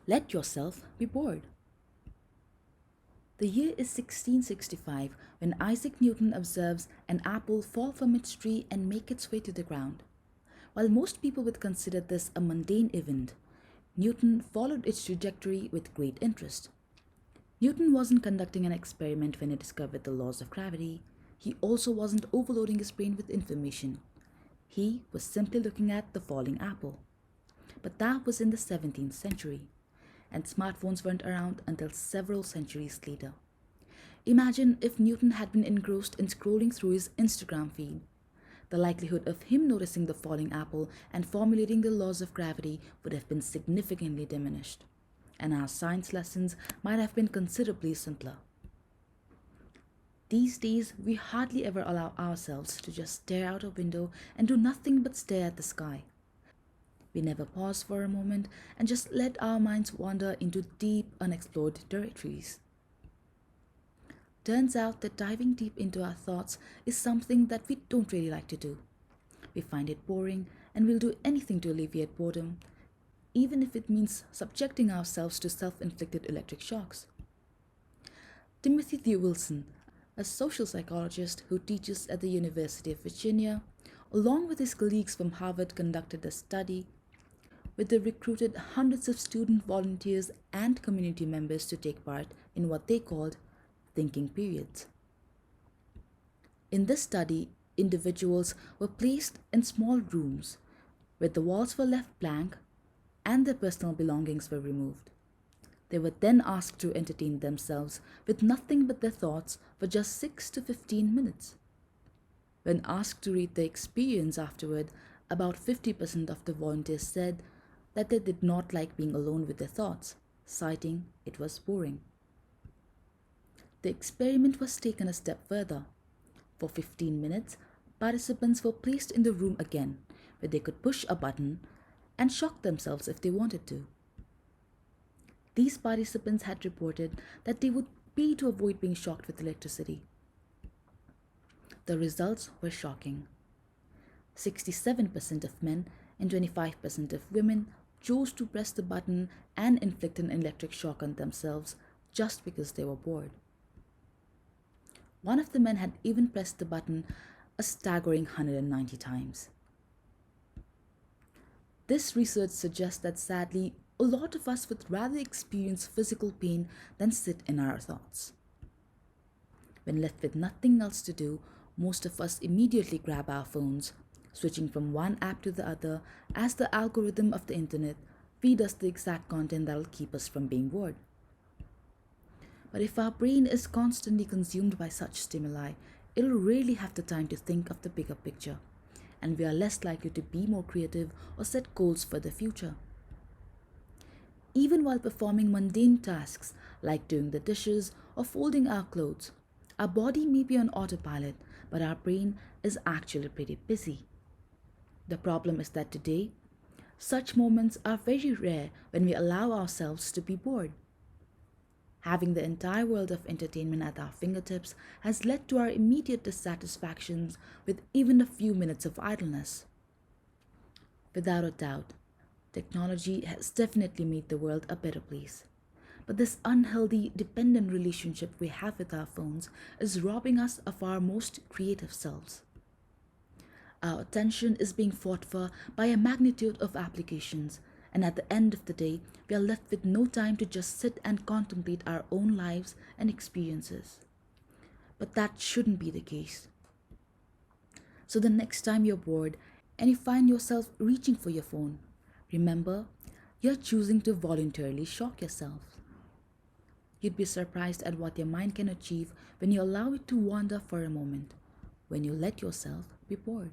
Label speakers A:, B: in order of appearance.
A: Let yourself be bored. The year is 1665 when Isaac Newton observes an apple fall from its tree and make its way to the ground. While most people would consider this a mundane event, Newton followed its trajectory with great interest. Newton wasn't conducting an experiment when he discovered the laws of gravity. He also wasn't overloading his brain with information. He was simply looking at the falling apple. But that was in the 17th century, and smartphones weren't around until several centuries later. Imagine if Newton had been engrossed in scrolling through his Instagram feed. The likelihood of him noticing the falling apple and formulating the laws of gravity would have been significantly diminished, and our science lessons might have been considerably simpler. These days, we hardly ever allow ourselves to just stare out a window and do nothing but stare at the sky. We never pause for a moment and just let our minds wander into deep, unexplored territories. Turns out that diving deep into our thoughts is something that we don't really like to do. We find it boring and we'll do anything to alleviate boredom, even if it means subjecting ourselves to self inflicted electric shocks. Timothy D. Wilson, a social psychologist who teaches at the University of Virginia, along with his colleagues from Harvard, conducted a study where they recruited hundreds of student volunteers and community members to take part in what they called thinking periods. In this study, individuals were placed in small rooms where the walls were left blank and their personal belongings were removed. They were then asked to entertain themselves with nothing but their thoughts for just 6 to 15 minutes. When asked to rate their experience afterward, about 50% of the volunteers said that they did not like being alone with their thoughts, citing it was boring. The experiment was taken a step further. For 15 minutes, participants were placed in the room again, where they could push a button and shock themselves if they wanted to. These participants had reported that they would pay to avoid being shocked with electricity. The results were shocking. 67% of men and 25% of women chose to press the button and inflict an electric shock on themselves just because they were bored. One of the men had even pressed the button a staggering 190 times. This research suggests that sadly, a lot of us would rather experience physical pain than sit in our thoughts. When left with nothing else to do, most of us immediately grab our phones, switching from one app to the other as the algorithm of the internet feed us the exact content that will keep us from being bored. But if our brain is constantly consumed by such stimuli, it'll rarely have the time to think of the bigger picture, and we are less likely to be more creative or set goals for the future. Even while performing mundane tasks like doing the dishes or folding our clothes, our body may be on autopilot, but our brain is actually pretty busy. The problem is that today, such moments are very rare when we allow ourselves to be bored. Having the entire world of entertainment at our fingertips has led to our immediate dissatisfactions with even a few minutes of idleness. Without a doubt, technology has definitely made the world a better place. But this unhealthy, dependent relationship we have with our phones is robbing us of our most creative selves. Our attention is being fought for by a magnitude of applications, and at the end of the day, we are left with no time to just sit and contemplate our own lives and experiences. But that shouldn't be the case. So the next time you're bored and you find yourself reaching for your phone, remember, you're choosing to voluntarily shock yourself. You'd be surprised at what your mind can achieve when you allow it to wander for a moment, when you let yourself be bored.